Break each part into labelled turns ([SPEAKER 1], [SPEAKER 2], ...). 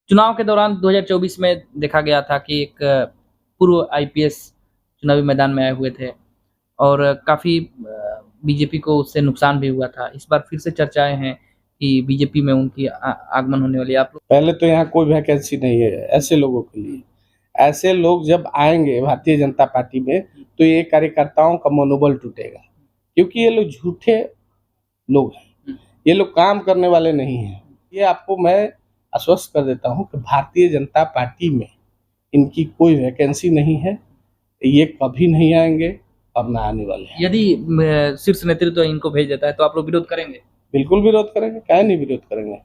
[SPEAKER 1] चुनाव के दौरान 2024 में देखा गया था कि एक पूर्व आईपीएस चुनावी मैदान में आए हुए थे और काफ़ी बीजेपी को उससे नुकसान भी हुआ था। इस बार फिर से चर्चाएँ हैं कि बीजेपी में उनकी आगमन होने वाली है। आप लोग
[SPEAKER 2] पहले तो यहाँ कोई वैकेंसी नहीं है ऐसे लोगों के लिए। ऐसे लोग जब आएंगे भारतीय जनता पार्टी में तो ये कार्यकर्ताओं का मनोबल टूटेगा, क्योंकि ये लोग झूठे लोग हैं, ये लोग काम करने वाले नहीं हैं। ये आपको मैं आश्वस्त कर देता हूँ कि भारतीय जनता पार्टी में इनकी कोई वैकेंसी नहीं है, ये कभी नहीं आएंगे और ना आने वाले हैं।
[SPEAKER 1] यदि शीर्ष नेतृत्व इनको भेज देता है तो आप लोग विरोध करेंगे?
[SPEAKER 2] बिल्कुल विरोध करेंगे, काहे नहीं विरोध करेंगे।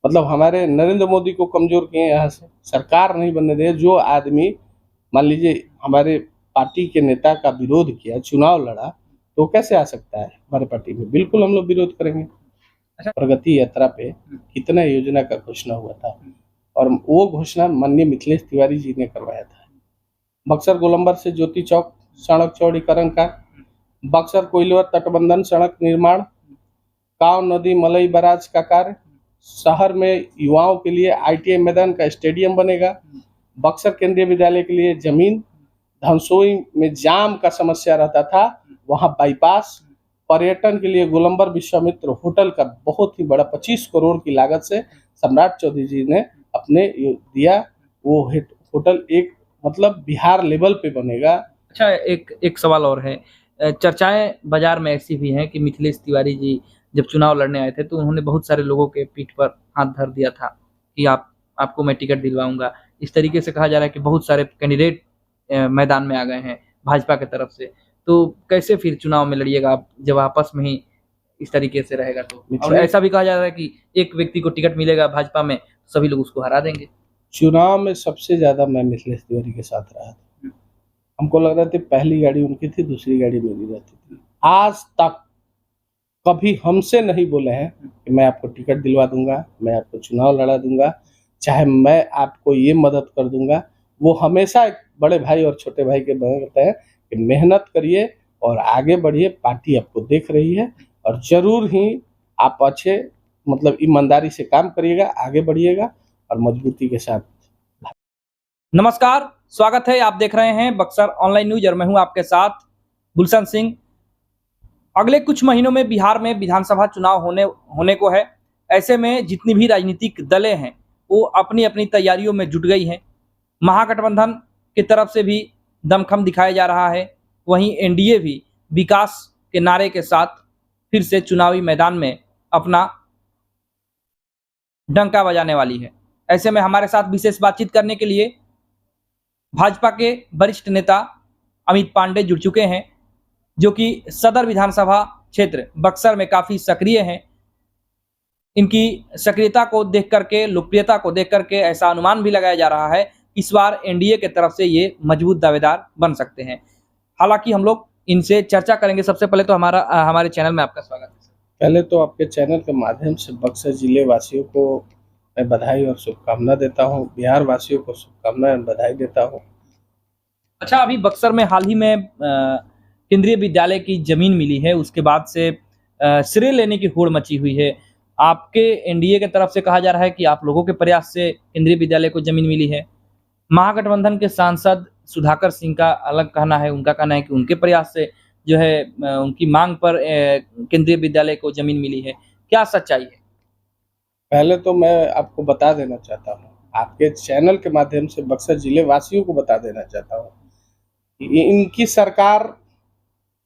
[SPEAKER 2] मतलब हमारे नरेंद्र मोदी को कमजोर किए यहाँ से, सरकार नहीं बनने दे। जो आदमी मान लीजिए हमारे पार्टी के नेता का विरोध किया, चुनाव लड़ा, तो कैसे आ सकता है हमारे पार्टी में? बिल्कुल हम लोग विरोध करेंगे।
[SPEAKER 1] अच्छा।
[SPEAKER 2] प्रगति यात्रा पे कितना योजना का घोषणा हुआ था और वो घोषणा माननीय मिथिलेश तिवारी जी ने करवाया था। बक्सर गोलंबर से ज्योति चौक सड़क चौड़ीकरण का, बक्सर कोइलवर तटबंधन सड़क निर्माण, काव नदी मलई बराज का कार्य, शहर में युवाओं के लिए आईटीआई मैदान का स्टेडियम बनेगा, बक्सर केंद्रीय विद्यालय के लिए जमीन, धनसोई में जाम का समस्या रहता था, वहां बाईपास, पर्यटन के लिए गोलंबर विश्वामित्र होटल का बहुत ही बड़ा 25 करोड़ की लागत से सम्राट चौधरी जी ने अपने दिया। वो होटल एक मतलब बिहार लेवल पे बनेगा।
[SPEAKER 1] अच्छा, एक सवाल और है। चर्चाएं बाजार में ऐसी भी हैं कि मिथिलेश तिवारी जी जब चुनाव लड़ने आए थे तो उन्होंने बहुत सारे लोगों के पीठ पर हाथ धर दिया था कि आपको मैं टिकट दिलवाऊंगा। इस तरीके से कहा जा रहा है कि बहुत सारे कैंडिडेट मैदान में आ गए हैं भाजपा की तरफ से। तो कैसे फिर चुनाव में लड़िएगा आप जब आपस में ही इस तरीके से रहेगा तो? और ऐसा भी कहा जा रहा है कि एक व्यक्ति को टिकट मिलेगा भाजपा में, सभी लोग उसको हरा देंगे।
[SPEAKER 2] चुनाव में सबसे ज्यादा मैं मिथिलेश तिवारी के साथ रहा था। हमको लग रहा था पहली गाड़ी उनकी थी, दूसरी गाड़ी मेरी रहती थी। आज तक कभी हमसे नहीं बोले हैं कि मैं आपको टिकट दिलवा दूंगा, मैं आपको चुनाव लड़ा दूंगा, चाहे मैं आपको ये मदद कर दूंगा। वो हमेशा एक बड़े भाई और छोटे भाई के बने रहते हैं कि मेहनत करिए और आगे बढ़िए, पार्टी आपको देख रही है और जरूर ही आप अच्छे मतलब ईमानदारी से काम करिएगा, आगे बढ़िएगा और मजबूती के साथ।
[SPEAKER 1] नमस्कार, स्वागत है। आप देख रहे हैं बक्सर ऑनलाइन न्यूज और मैं हूं आपके साथ गुलशन सिंह। अगले कुछ महीनों में बिहार में विधानसभा चुनाव होने को है। ऐसे में जितनी भी राजनीतिक दलें हैं वो अपनी अपनी तैयारियों में जुट गई हैं। महागठबंधन की तरफ से भी दमखम दिखाया जा रहा है, वहीं एनडीए भी विकास के नारे के साथ फिर से चुनावी मैदान में अपना डंका बजाने वाली है। ऐसे में हमारे साथ विशेष बातचीत करने के लिए भाजपा के वरिष्ठ नेता अमित पांडे जुड़ चुके हैं, जो कि सदर विधानसभा क्षेत्र बक्सर में काफी सक्रिय हैं। इनकी सक्रियता को देख करके, लोकप्रियता को देख करके ऐसा अनुमान भी लगाया जा रहा है इस बार एनडीए की तरफ से ये मजबूत दावेदार बन सकते हैं। हालांकि हम लोग इनसे चर्चा करेंगे। सबसे पहले तो हमारे चैनल में आपका स्वागत है।
[SPEAKER 2] पहले तो आपके चैनल के माध्यम से बक्सर जिले वासियों को मैं बधाई और शुभकामना देता हूँ, बिहार वासियों को शुभकामना बधाई देता हूँ।
[SPEAKER 1] अच्छा, अभी बक्सर में हाल ही में केंद्रीय विद्यालय की जमीन मिली है, उसके बाद से श्रेय लेने की होड़ मची हुई है। आपके एनडीए की तरफ से कहा जा रहा है कि आप लोगों के प्रयास से केंद्रीय विद्यालय को जमीन मिली है। महागठबंधन के सांसद सुधाकर सिंह का अलग कहना है, उनका कहना है कि उनके प्रयास से जो है उनकी मांग पर केंद्रीय विद्यालय को जमीन मिली है। क्या सच्चाई है?
[SPEAKER 2] पहले तो मैं आपको बता देना चाहता हूँ, आपके चैनल के माध्यम से बक्सर जिले वासियों को बता देना चाहता हूँ कि इनकी सरकार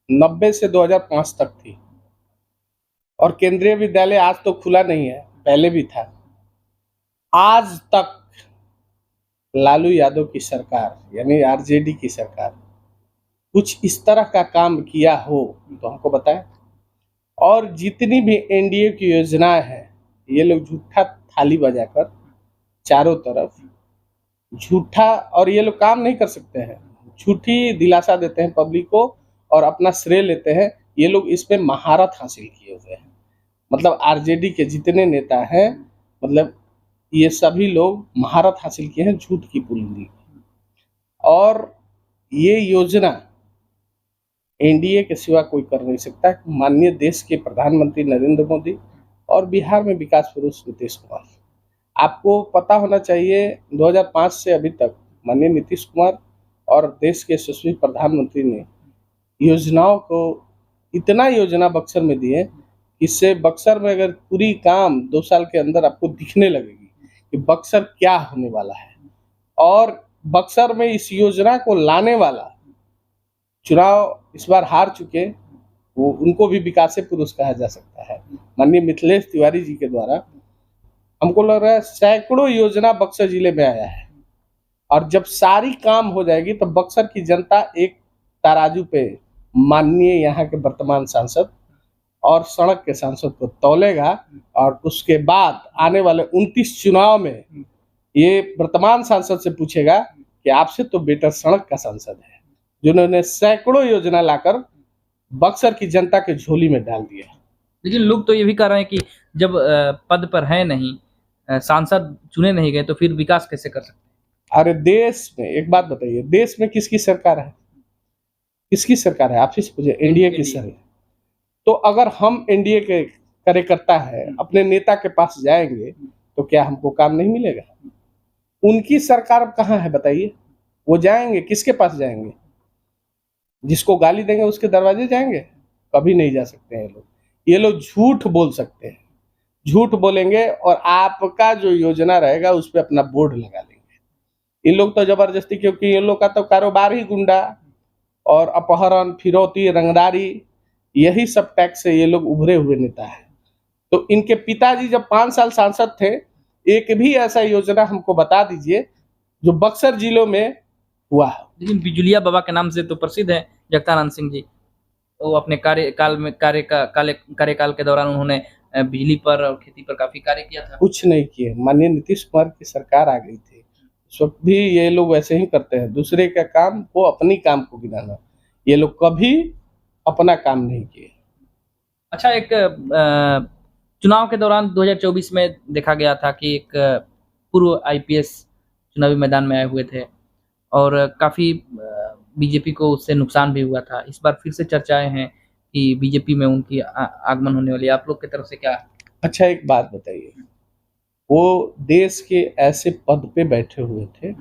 [SPEAKER 2] 90 से 2005 तक थी और केंद्रीय विद्यालय आज तो खुला नहीं है, पहले भी था। आज तक लालू यादव की सरकार यानी आरजेडी की सरकार कुछ इस तरह का काम किया हो तो हमको बताएं। और जितनी भी एनडीए की योजनाएं हैं, ये लोग झूठा थाली बजाकर चारों तरफ झूठा, और ये लोग काम नहीं कर सकते हैं, झूठी दिलासा देते हैं पब्लिक को और अपना श्रेय लेते हैं। ये लोग इस पे महारत हासिल किए हुए हैं। मतलब आरजेडी के जितने नेता हैं, मतलब ये सभी लोग महारत हासिल किए हैं झूठ की पुलिंदी। और ये योजना एनडीए के सिवा कोई कर नहीं सकता। माननीय देश के प्रधानमंत्री नरेंद्र मोदी और बिहार में विकास पुरुष नीतीश कुमार, आपको पता होना चाहिए 2005 से अभी तक माननीय नीतीश कुमार और देश के यशस्वी प्रधानमंत्री ने योजनाओं को इतना योजना बक्सर में दी है, इससे बक्सर में अगर पूरी काम 2 साल के अंदर आपको दिखने लगेगी कि बक्सर क्या होने वाला है। और बक्सर में इस योजना को लाने वाला, चुनाव इस बार हार चुके, वो उनको भी विकास पुरुष कहा जा सकता है, माननीय मिथिलेश तिवारी जी के द्वारा हमको लग रहा है सैकड़ों योजना बक्सर जिले में आया है। और जब सारी काम हो जाएगी तो बक्सर की जनता एक तराजू पे माननीय यहाँ के वर्तमान सांसद और सड़क के सांसद को तौलेगा, और उसके बाद आने वाले 29 चुनाव में ये वर्तमान सांसद से पूछेगा कि आपसे तो बेटर सड़क का सांसद है, जिन्होंने सैकड़ों योजना लाकर बक्सर की जनता के झोली में डाल दिया।
[SPEAKER 1] लेकिन लोग तो ये भी कह रहे हैं कि जब पद पर है नहीं, सांसद चुने नहीं गए, तो फिर विकास कैसे कर सकते हैं?
[SPEAKER 2] अरे देश में एक बात बताइए, देश में किसकी सरकार है? किसकी सरकार है? आप ही से पूछिए, एनडीए की सरकार है। तो अगर हम एनडीए के कार्यकर्ता है अपने नेता के पास जाएंगे तो क्या हमको काम नहीं मिलेगा? उनकी सरकार कहाँ है बताइए? वो जाएंगे किसके पास जाएंगे? जिसको गाली देंगे उसके दरवाजे जाएंगे? कभी नहीं जा सकते हैं ये लोग झूठ बोल सकते हैं, झूठ बोलेंगे और आपका जो योजना रहेगा उस पर अपना बोर्ड लगा लेंगे। ये लोग तो जबरदस्ती, क्योंकि ये लोग का तो कारोबार ही गुंडा और अपहरण, फिरौती, रंगदारी, यही सब टैक्स से ये लोग उभरे हुए नेता है। तो इनके पिताजी जब 5 साल सांसद थे, एक भी ऐसा योजना हमको बता दीजिए जो बक्सर जिलों में हुआ है।
[SPEAKER 1] लेकिन बिजुलिया बाबा के नाम से तो प्रसिद्ध है जगतानंद सिंह जी। वो अपने कार्यकाल के दौरान उन्होंने बिजली पर और खेती पर काफी कार्य किया था।
[SPEAKER 2] कुछ नहीं किए। माननीय नीतीश कुमार की सरकार आ गई थी, उस वक्त भी ये लोग वैसे ही करते हैं, दूसरे का काम को अपनी काम को गिनाना। ये लोग कभी अपना काम नहीं किए।
[SPEAKER 1] अच्छा, एक चुनाव के दौरान 2024 में देखा गया था कि एक पूर्व आईपीएस चुनावी मैदान में आए हुए थे और काफी बीजेपी को उससे नुकसान भी हुआ था। इस बार फिर से चर्चाएं हैं कि बीजेपी में उनकी आगमन होने वाली है। आप लोग की तरफ से क्या?
[SPEAKER 2] अच्छा, एक बात बताइए, वो देश के ऐसे पद पे बैठे हुए थे,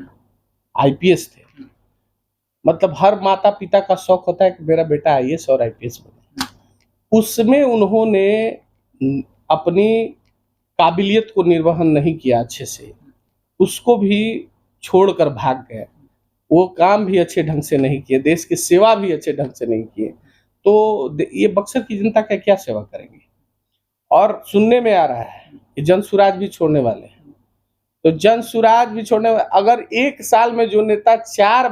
[SPEAKER 2] आईपीएस थे, मतलब हर माता पिता का शौक होता है कि मेरा बेटा आईएएस और आईपीएस बने। उसमें उन्होंने अपनी काबिलियत को निर्वहन नहीं किया अच्छे से, उसको भी छोड़कर भाग गए। वो काम भी अच्छे ढंग से नहीं किए, देश की सेवा भी अच्छे ढंग से नहीं किए, तो ये बक्सर की जनता का क्या सेवा करेंगे? और सुनने में आ रहा है कि जन सुराज भी छोड़ने वाले हैं। तो जन सुराज भी छोड़ने वाले, अगर एक साल में जो नेता 4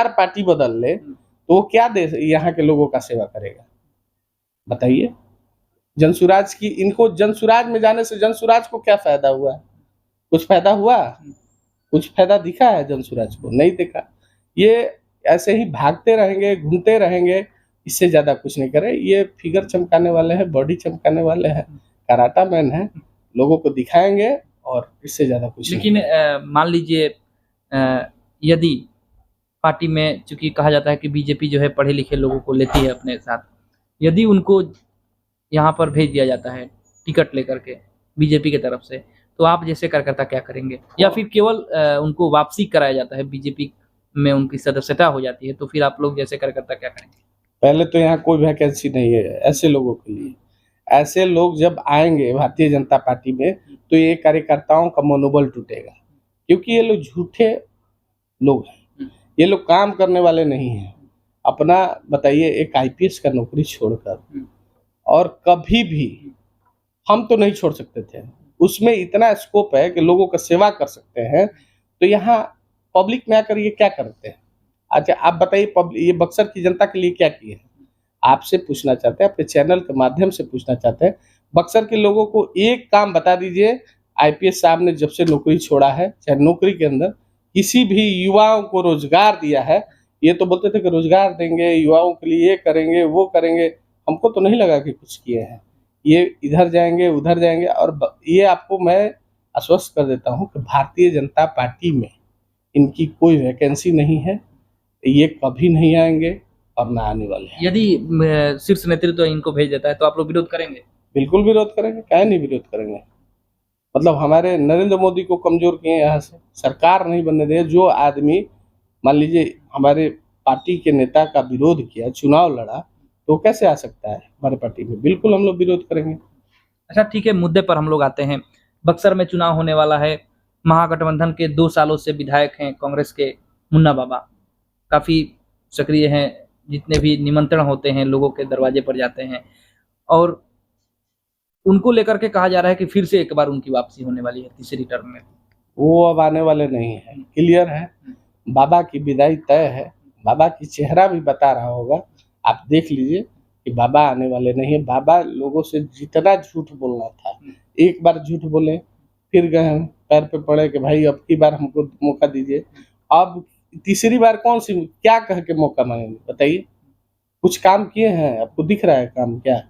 [SPEAKER 2] पार्टी बदल ले तो वो क्या देश यहाँ के लोगों का सेवा करेगा बताइए? जनसुराज की, इनको जनसुराज में जाने से जनसुराज को क्या फायदा हुआ? कुछ फायदा हुआ? कुछ फायदा दिखा है जनसुराज को? नहीं देखा। ये ऐसे ही भागते रहेंगे, घूमते रहेंगे, इससे ज्यादा कुछ नहीं करे। ये फिगर चमकाने वाले हैं, बॉडी चमकाने वाले हैं, कराटा मैन है, लोगों को दिखाएंगे और इससे ज्यादा कुछ नहीं।
[SPEAKER 1] लेकिन मान लीजिए यदि पार्टी में, चूंकि कहा जाता है कि बीजेपी जो है पढ़े लिखे लोगों को लेती है अपने साथ, यदि उनको यहाँ पर भेज दिया जाता है टिकट लेकर के बीजेपी की तरफ से, तो आप जैसे कार्यकर्ता क्या करेंगे? या फिर केवल उनको वापसी कराया जाता है, बीजेपी में उनकी सदस्यता हो जाती है, तो फिर आप लोग जैसे कार्यकर्ता क्या करेंगे?
[SPEAKER 2] पहले तो यहाँ कोई वैकेंसी नहीं है ऐसे लोगों के लिए। ऐसे लोग जब आएंगे भारतीय जनता पार्टी में तो ये कार्यकर्ताओं का मनोबल टूटेगा, क्योंकि ये लोग झूठे लोग हैं, ये लोग काम करने वाले नहीं हैं। अपना बताइए, एक आईपीएस का नौकरी छोड़कर, और कभी भी हम तो नहीं छोड़ सकते थे, उसमें इतना स्कोप है कि लोगों का सेवा कर सकते हैं, तो यहाँ पब्लिक में आकर ये क्या करते हैं? अच्छा आप बताइए, ये बक्सर की जनता के लिए क्या किए? आपसे पूछना चाहते हैं, अपने चैनल के माध्यम से पूछना चाहते हैं, बक्सर के लोगों को एक काम बता दीजिए, आईपीएस साहब ने जब से नौकरी छोड़ा है, चाहे नौकरी के अंदर किसी भी युवाओं को रोजगार दिया है? ये तो बोलते थे कि रोजगार देंगे युवाओं के लिए, ये करेंगे वो करेंगे, हमको तो नहीं लगा कि कुछ किए हैं। ये इधर जाएंगे उधर जाएंगे, और ये आपको मैं आश्वस्त कर देता हूँ कि भारतीय जनता पार्टी में इनकी कोई वैकेंसी नहीं है, ये कभी नहीं आएंगे और ना आने वाले हैं।
[SPEAKER 1] यदि शीर्ष नेतृत्व इनको भेज देता है तो आप लोग विरोध करेंगे?
[SPEAKER 2] बिल्कुल विरोध करेंगे, काहे नहीं विरोध करेंगे। मतलब हमारे नरेंद्र मोदी को कमजोर किए यहाँ से, सरकार नहीं बनने दे। जो आदमी मान लीजिए हमारे पार्टी के नेता का विरोध किया, चुनाव लड़ा, तो कैसे आ सकता है हमारे पार्टी में? बिल्कुल हम लोग विरोध करेंगे।
[SPEAKER 1] अच्छा ठीक है, मुद्दे पर हम लोग आते हैं। बक्सर में चुनाव होने वाला है। महागठबंधन के 2 सालों से विधायक हैं कांग्रेस के मुन्ना बाबा, काफ़ी सक्रिय हैं, जितने भी निमंत्रण होते हैं लोगों के दरवाजे पर जाते हैं और उनको लेकर के कहा जा रहा है कि फिर से एक बार उनकी वापसी होने वाली है तीसरी टर्म में।
[SPEAKER 2] वो अब आने वाले नहीं है, क्लियर है। बाबा की विदाई तय है। बाबा की चेहरा भी बता रहा होगा, आप देख लीजिए कि बाबा आने वाले नहीं है। बाबा लोगों से जितना झूठ बोलना था, एक बार झूठ बोले, फिर गए हम पैर पे पड़े कि भाई अब की बार हमको मौका दीजिए। अब तीसरी बार कौन सी क्या कह के मौका मांगेंगे बताइए? कुछ काम किए हैं? आपको दिख रहा है काम क्या?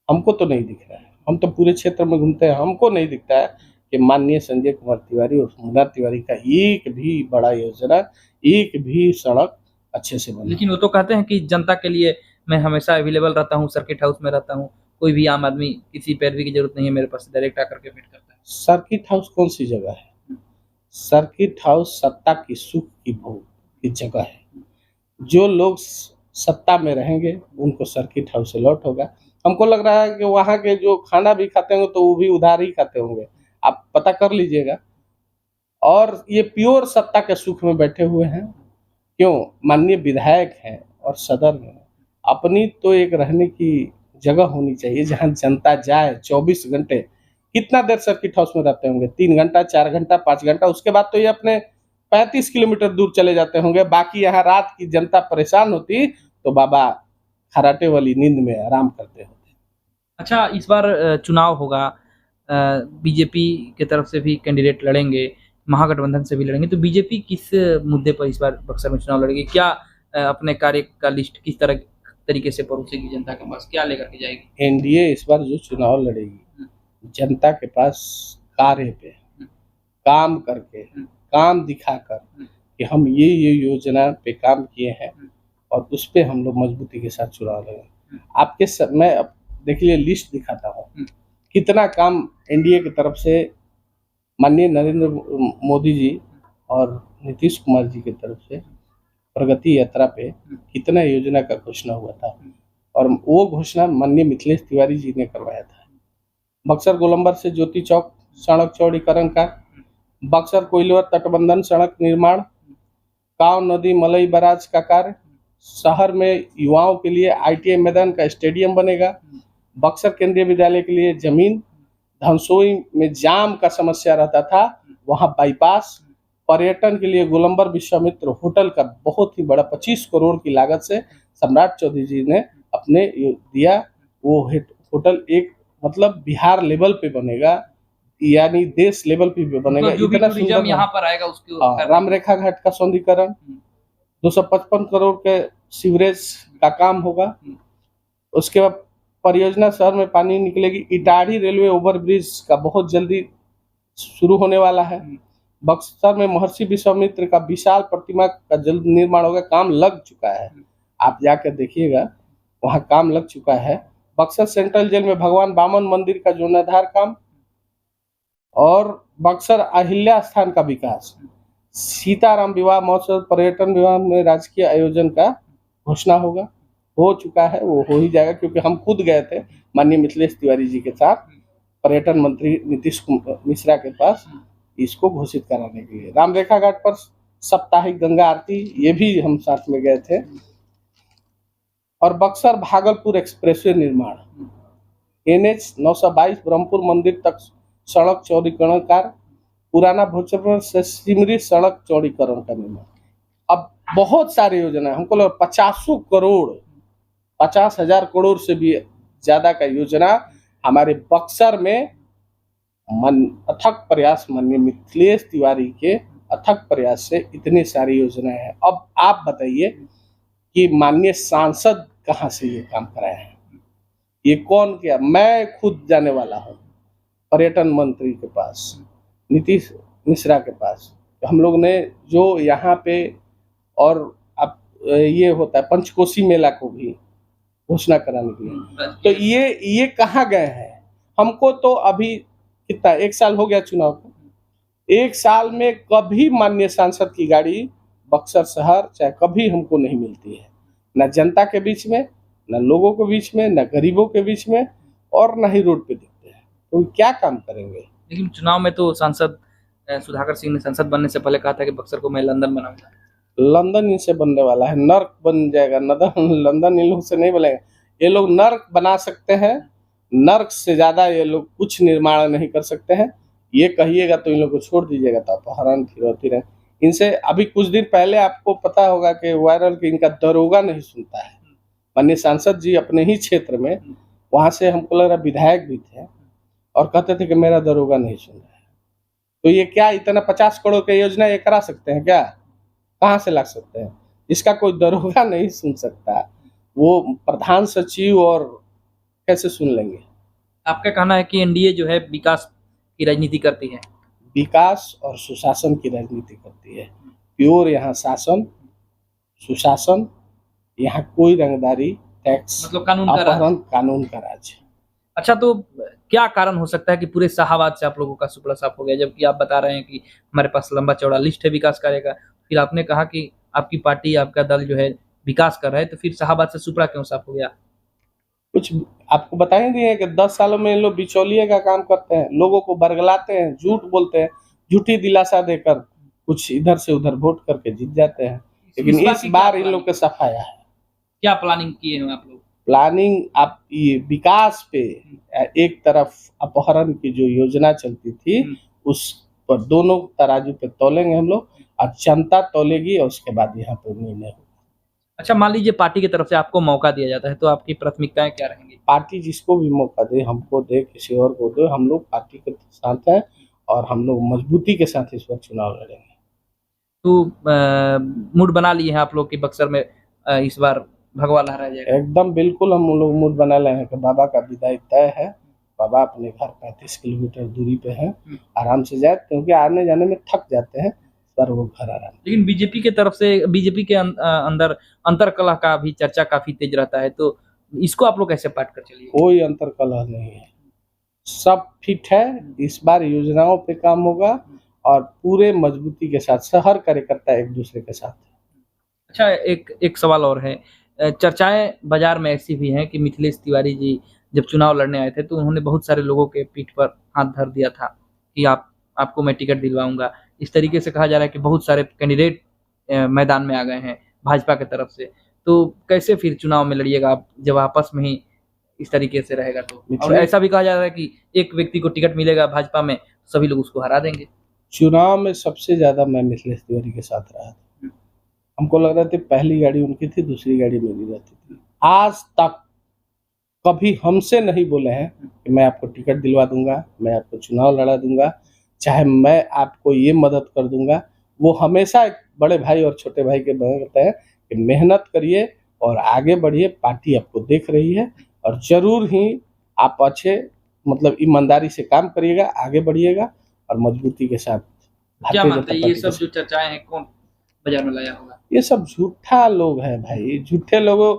[SPEAKER 2] हमको तो नहीं दिख रहा है। हम तो पूरे क्षेत्र में घूमते हैं, हमको नहीं दिखता है कि माननीय संजय कुमार तिवारी और मुन्ना तिवारी का एक भी बड़ा योजना, एक भी सड़क अच्छे से बना।
[SPEAKER 1] लेकिन वो तो कहते हैं कि जनता के लिए मैं हमेशा अवेलेबल रहता हूँ, सर्किट हाउस में रहता हूँ, कोई भी आम आदमी किसी पैरवी की जरूरत नहीं है मेरे पास, डायरेक्ट आकर के भेंट करता है।
[SPEAKER 2] सर्किट हाउस कौन सी जगह है? सर्किट हाउस सत्ता की सुख की भोग की जगह है। जो लोग सत्ता में रहेंगे उनको सर्किट हाउस अलॉट होगा। हमको लग रहा है कि वहाँ के जो खाना भी खाते होंगे तो वो भी उधार ही खाते होंगे, आप पता कर लीजिएगा। और ये प्योर सत्ता के सुख में बैठे हुए हैं। क्यों? माननीय विधायक हैं और सदन में अपनी तो एक रहने की जगह होनी चाहिए जहाँ जनता जाए 24 घंटे। कितना देर सर्किट हाउस में रहते होंगे? 3 घंटा, 4 घंटा, 5 घंटा। उसके बाद तो ये अपने 35 किलोमीटर दूर चले जाते होंगे। बाकी यहाँ रात की जनता परेशान होती तो बाबा खराटे वाली नींद में आराम करते होते।
[SPEAKER 1] अच्छा, इस बार चुनाव होगा, बीजेपी की तरफ से भी कैंडिडेट लड़ेंगे, महागठबंधन से भी लड़ेंगे, तो बीजेपी किस मुद्दे पर इस बार बक्सर में चुनाव लड़ेगी? क्या अपने कार्य का लिस्ट किस तरीके से परोसेगी जनता के पास, क्या लेकर के जाएगी?
[SPEAKER 2] एनडीए इस बार जो चुनाव लड़ेगी, जनता के पास कार्य पे, काम करके, काम दिखाकर कि हम ये योजना पे काम किए हैं और उस पे हम लोग मजबूती के साथ चुनाव लड़ेंगे। आपके मैं अब देखिए लिस्ट दिखाता हूँ कितना काम एनडीए की तरफ से माननीय नरेंद्र मोदी जी और नीतीश कुमार जी की तरफ से प्रगति यात्रा पे कितना योजना का घोषणा हुआ था और वो घोषणा माननीय मिथिलेश तिवारी जी ने करवाया था। बक्सर गोलंबर से ज्योति चौक सड़क चौड़ीकरण का, बक्सर कोइलवर तटबंधन सड़क निर्माण, काव नदी मलई बराज का कार्य, शहर में युवाओं के लिए आईटीआई मैदान का स्टेडियम बनेगा, बक्सर केंद्रीय विद्यालय के लिए जमीन, धनसोई में जाम का समस्या रहता था वहां बाईपास, पर्यटन के लिए गोलंबर विश्वामित्र होटल का बहुत ही बड़ा 25 करोड़ की लागत से सम्राट चौधरी जी ने अपने दिया। वो होटल एक मतलब बिहार लेवल पे बनेगा, यानी देश लेवल पे भी बनेगा।
[SPEAKER 1] जो भी
[SPEAKER 2] इतना
[SPEAKER 1] टूरिज्म
[SPEAKER 2] सुंदर
[SPEAKER 1] यहाँ पर आएगा उसके
[SPEAKER 2] राम रेखा घाट का सौंदर्यीकरण, 255 करोड़ के सीवरेज का काम होगा। उसके बाद परियोजना शहर में पानी निकलेगी। इटाढ़ी रेलवे ओवरब्रिज का बहुत जल्दी शुरू होने वाला है। बक्सर में महर्षि विश्वामित्र का विशाल प्रतिमा का जल्द निर्माण होगा, काम लग चुका है, आप जाकर देखिएगा वहाँ काम लग चुका है। बक्सर सेंट्रल जेल में भगवान वामन मंदिर का जीर्णोद्धार काम और बक्सर अहिल्या स्थान का विकास, सीताराम विवाह महोत्सव पर्यटन विभाग में राजकीय आयोजन का घोषणा होगा, हो चुका है, वो हो ही जाएगा क्योंकि हम खुद गए थे माननीय मिथिलेश तिवारी जी के साथ पर्यटन मंत्री नीतीश मिश्रा के पास इसको घोषित कराने के लिए। राम रेखा घाट पर साप्ताहिक गंगा आरती, ये भी हम साथ में गए थे। और बक्सर भागलपुर एक्सप्रेसवे निर्माण, NH 922 ब्रह्मपुर मंदिर तक सड़क चौड़ीकरण कार्य, पुराना भोजपुर से सिमरी सड़क चौड़ीकरण का निर्माण। अब बहुत सारी योजना, हमको लगा 50 करोड़ 50,000 करोड़ से भी ज्यादा का योजना हमारे बक्सर में अथक प्रयास माननीय मिथिलेश तिवारी के अथक प्रयास से इतनी सारी योजनाएं हैं। अब आप बताइए कि माननीय सांसद कहाँ से ये काम कराए हैं? ये कौन किया? मैं खुद जाने वाला हूँ पर्यटन मंत्री के पास, नीतीश मिश्रा के पास। तो हम लोग ने जो यहाँ पे और अब ये होता है पंचकोशी मेला को भी घोषणा कराने के लिए, तो ये कहाँ गए हैं? हमको तो अभी कितना 1 साल हो गया चुनाव को, 1 साल में कभी माननीय सांसद की गाड़ी बक्सर शहर चाहे कभी हमको नहीं मिलती है, न जनता के बीच में, न लोगों के बीच में, न गरीबों के बीच में, और न ही रोड पे दिखते हैं। तो क्या काम करेंगे?
[SPEAKER 1] लेकिन चुनाव में तो सांसद सुधाकर सिंह ने संसद बनने से पहले कहा था कि बक्सर को मैं लंदन बनाऊंगा।
[SPEAKER 2] लंदन इनसे बनने वाला है, नर्क बन जाएगा। लंदन इन लोग से नहीं बनेगा। ये लोग नर्क बना सकते हैं, नर्क से ज्यादा ये लोग कुछ निर्माण नहीं कर सकते हैं। ये कहिएगा तो इन लोग को छोड़ दीजिएगा तो आप हैरान फिरौती रहे। इनसे अभी कुछ दिन पहले आपको पता होगा कि वायरल कि इनका दरोगा नहीं सुनता है। माननीय सांसद जी अपने ही क्षेत्र में, वहां से हमको लग रहा विधायक भी थे और कहते थे कि मेरा दरोगा नहीं सुन रहा है। तो ये क्या इतना 50 करोड़ की योजना ये करा सकते हैं क्या? कहाँ से ला सकते हैं? इसका कोई दरोगा नहीं सुन सकता, वो प्रधान सचिव और कैसे सुन लेंगे?
[SPEAKER 1] आपका कहना है कि एनडीए जो है विकास की राजनीति करती है।
[SPEAKER 2] विकास और सुशासन की राजनीति करती है। प्योर यहाँ शासन, सुशासन, यहाँ कोई रंगदारी, टैक्स,
[SPEAKER 1] मतलब कानून का राज।
[SPEAKER 2] अपहरण, कानून का राज।
[SPEAKER 1] अच्छा, तो क्या कारण हो सकता है कि पूरे शाहाबाद से आप लोगों का सुपड़ा साफ हो गया, जबकि आप बता रहे हैं कि हमारे पास लंबा चौड़ा लिस्ट है विकास कार्य का। फिर आपने कहा कि आपकी पार्टी, आपका दल जो है विकास कर रहा है, तो फिर शाहाबाद से सुपड़ा क्यों साफ हो गया?
[SPEAKER 2] कुछ आपको बता ही नहीं है कि 10 सालों में इन लोग बिचौलिए का काम करते हैं, लोगों को बरगलाते हैं, झूठ बोलते हैं, झूठी दिलासा देकर कुछ इधर से उधर वोट करके जीत जाते हैं। लेकिन इस बार इन लोग का सफाया है।
[SPEAKER 1] क्या प्लानिंग किए हैं आप लोग?
[SPEAKER 2] प्लानिंग आप ये विकास पे एक तरफ अपहरण की जो योजना चलती थी उस पर दोनों तराजू पे तौलेंगे हम लोग, और जनता तौलेगी और उसके बाद यहाँ पर निर्णय होगा।
[SPEAKER 1] अच्छा, मान लीजिए पार्टी की तरफ से आपको मौका दिया जाता है, तो आपकी प्राथमिकताएं क्या रहेंगी?
[SPEAKER 2] पार्टी जिसको भी मौका दे, हमको दे, किसी और को दे, हम लोग पार्टी के साथ हैं और हम लोग मजबूती के साथ इस बार चुनाव लड़ेंगे।
[SPEAKER 1] तो मूड बना लिए हैं आप लोग कि बक्सर में इस बार भगवा लहराया जाएगा?
[SPEAKER 2] एकदम बिल्कुल हम लोग मूड बना रहे हैं कि बाबा का विदाई तय है। बाबा अपने घर 35 किलोमीटर दूरी पे है, आराम से जाए, क्योंकि आने जाने में थक जाते हैं, पर वो घर आराम।
[SPEAKER 1] लेकिन बीजेपी के तरफ से, बीजेपी के अंदर अंतरकलह का भी चर्चा काफी तेज रहता है, तो इसको आप लोग कैसे पाट कर चलिए?
[SPEAKER 2] कोई अंतरकलह नहीं है, सब फिट है। इस बार योजनाओं पे काम होगा और पूरे मजबूती के साथ हर कार्यकर्ता एक दूसरे के साथ है।
[SPEAKER 1] अच्छा, एक सवाल और है। चर्चाएं बाजार में ऐसी भी हैं कि मिथिलेश तिवारी जी जब चुनाव लड़ने आए थे तो उन्होंने बहुत सारे लोगों के पीठ पर हाथ धर दिया था कि आपको मैं टिकट दिलवाऊंगा। इस तरीके से कहा जा रहा है कि बहुत सारे कैंडिडेट मैदान में आ गए हैं भाजपा की तरफ से। तो कैसे फिर चुनाव में लड़िएगा आप जब आपस में ही इस तरीके से रहेगा तो? और ऐसा भी कहा जा रहा है कि एक व्यक्ति को टिकट मिलेगा भाजपा में, सभी लोग उसको हरा देंगे।
[SPEAKER 2] चुनाव में सबसे ज्यादा मैं मिथिलेश तिवारी के साथ रहा था। हमको लग रहा था पहली गाड़ी उनकी थी, दूसरी गाड़ी मेरी रहती थी। आज तक कभी हमसे नहीं बोले हैं कि मैं आपको टिकट दिलवा दूंगा, मैं आपको चुनाव लड़ा दूंगा, चाहे मैं आपको ये मदद कर दूंगा। वो हमेशा एक बड़े भाई और छोटे भाई के बने रहते हैं कि मेहनत करिए और आगे बढ़िए, पार्टी आपको देख रही है और जरूर ही आप अच्छे मतलब ईमानदारी से काम करिएगा, आगे बढ़िएगा और मजबूती के साथ।
[SPEAKER 1] क्या मानते हैं ये सब जो चर्चाएं हैं कौन बाजार में लाया होगा?
[SPEAKER 2] ये सब झूठा लोग है भाई, झूठे लोगों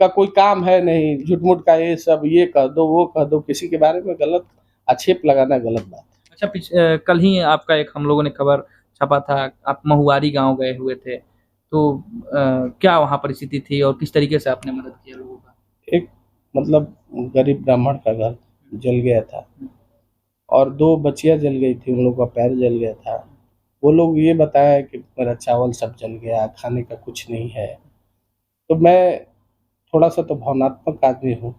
[SPEAKER 2] का कोई काम है नहीं। झूठ मूठ का ये सब, ये कह दो वो कह दो, किसी के बारे में गलत आक्षेप लगाना गलत बात है।
[SPEAKER 1] अच्छा, कल ही आपका एक हम लोगों ने खबर छपा था, आप महुआरी गांव गए हुए थे, तो क्या वहाँ परिस्थिति थी और किस तरीके से आपने मदद किया लोगों का?
[SPEAKER 2] एक मतलब गरीब ब्राह्मण का घर जल गया था और 2 बच्चियां जल गई थी, उन लोगों का पैर जल गया था। वो लोग ये बताया कि मेरा चावल सब जल गया, खाने का कुछ नहीं है। तो मैं थोड़ा सा तो भावनात्मक आदमी हूँ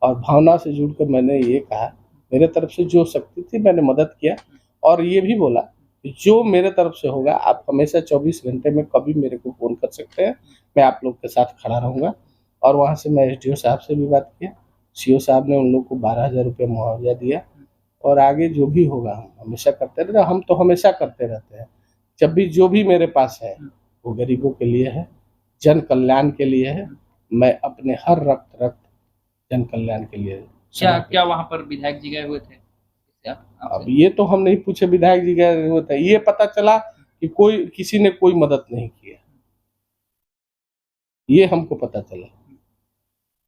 [SPEAKER 2] और भावना से जुड़कर मैंने ये कहा, मेरे तरफ से जो शक्ति थी मैंने मदद किया और ये भी बोला कि जो मेरे तरफ से होगा आप हमेशा 24 घंटे में कभी मेरे को फ़ोन कर सकते हैं, मैं आप लोग के साथ खड़ा रहूँगा। और वहाँ से मैं एसडीओ साहब से भी बात किया, सीओ साहब ने उन लोग को 12,000 रुपये मुआवजा दिया और आगे जो भी होगा हम हमेशा करते रहते। हम तो हमेशा करते रहते हैं, जब भी जो भी मेरे पास है वो गरीबों के लिए है, जन कल्याण के लिए है। मैं अपने हर रक्त जन कल्याण के लिए।
[SPEAKER 1] क्या वहाँ पर विधायक जी गए हुए थे?
[SPEAKER 2] अब ये तो हम नहीं पूछे विधायक जी गए हुए थे, ये पता चला कि कोई किसी ने कोई मदद नहीं किया, ये हमको पता चला।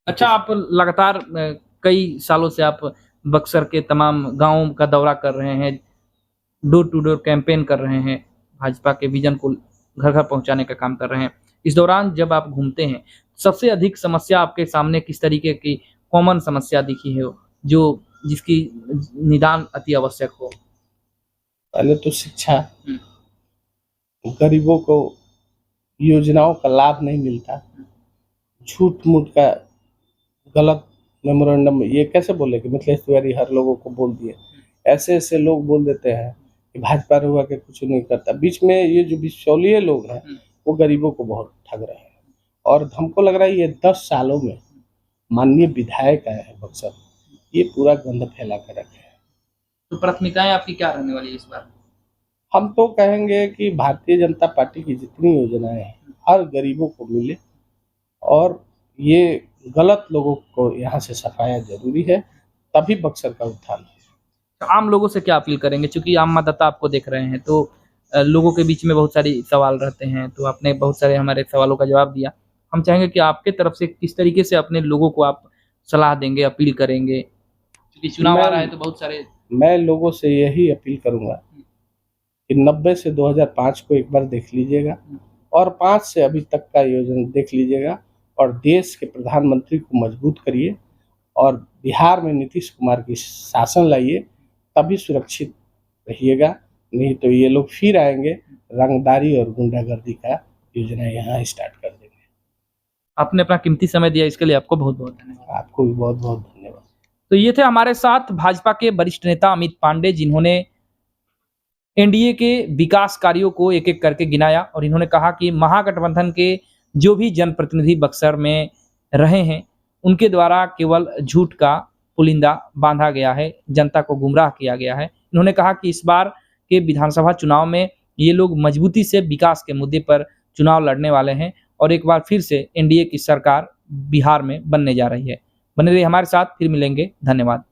[SPEAKER 1] अच्छा, आप लगातार कई सालों से आप बक्सर के तमाम गांवों का दौरा कर रहे हैं, डोर टू डोर कैंपेन कर रहे हैं, भाजपा के विजन को घर घर पहुंचाने का काम कर रहे हैं। इस दौरान जब आप घूमते हैं, सबसे अधिक समस्या आपके सामने किस तरीके की कॉमन समस्या दिखी है जो जिसकी निदान अति आवश्यक हो?
[SPEAKER 2] पहले तो शिक्षा, गरीबों को योजनाओं का लाभ नहीं मिलता, झूठ मूठ का गलत मेमोरेंडम, ये कैसे बोले कि मिथिलेश तिवारी हर लोगों को बोल दिए, ऐसे ऐसे लोग बोल देते हैं कि भाजपा रहुआ के कुछ नहीं करता। बीच में ये जो बिचौलिए लोग हैं वो गरीबों को बहुत ठग रहे हैं, और हमको लग रहा है ये 10 सालों में माननीय विधायक आए हैं बक्सर, ये पूरा गंद फैला कर रखे हैं।
[SPEAKER 1] तो प्राथमिकताएं आपकी क्या रहने वाली है इस बार?
[SPEAKER 2] हम तो कहेंगे कि भारतीय जनता पार्टी की जितनी योजनाएं हैं हर गरीबों को मिले, और ये गलत लोगों को यहाँ से सफाया जरूरी है, तभी बक्सर का उत्थान है।
[SPEAKER 1] तो आम लोगों से क्या अपील करेंगे, चूंकि आम मतदाता आपको देख रहे हैं तो लोगों के बीच में बहुत सारी सवाल रहते हैं, तो आपने बहुत सारे हमारे सवालों का जवाब दिया। हम चाहेंगे कि आपके तरफ से किस तरीके से अपने लोगों को आप सलाह देंगे, अपील करेंगे, क्योंकि चुनाव आ रहा है तो बहुत सारे।
[SPEAKER 2] मैं लोगों से यही अपील करूंगा कि 90 से 2005 को एक बार देख लीजिएगा, और 5 से अभी तक का योजना देख लीजिएगा, और देश के प्रधानमंत्री को मजबूत करिए, और बिहार में नीतीश कुमार की शासन लाइए, तभी सुरक्षित रहिएगा। नहीं तो ये लोग फिर आएंगे, रंगदारी और गुंडागर्दी का योजना यहाँ स्टार्ट कर देंगे।
[SPEAKER 1] आपने अपना कीमती समय दिया, इसके लिए आपको बहुत बहुत धन्यवाद।
[SPEAKER 2] आपको भी बहुत बहुत धन्यवाद।
[SPEAKER 1] तो ये थे हमारे साथ भाजपा के वरिष्ठ नेता अमित पांडे, जिन्होंने एनडीए के विकास कार्यों को एक एक करके गिनाया, और इन्होंने कहा कि महागठबंधन के जो भी जनप्रतिनिधि बक्सर में रहे हैं उनके द्वारा केवल झूठ का पुलिंदा बांधा गया है, जनता को गुमराह किया गया है। इन्होंने कहा कि इस बार के विधानसभा चुनाव में ये लोग मजबूती से विकास के मुद्दे पर चुनाव लड़ने वाले हैं, और एक बार फिर से एनडीए की सरकार बिहार में बनने जा रही है। बने रहिए हमारे साथ, फिर मिलेंगे। धन्यवाद।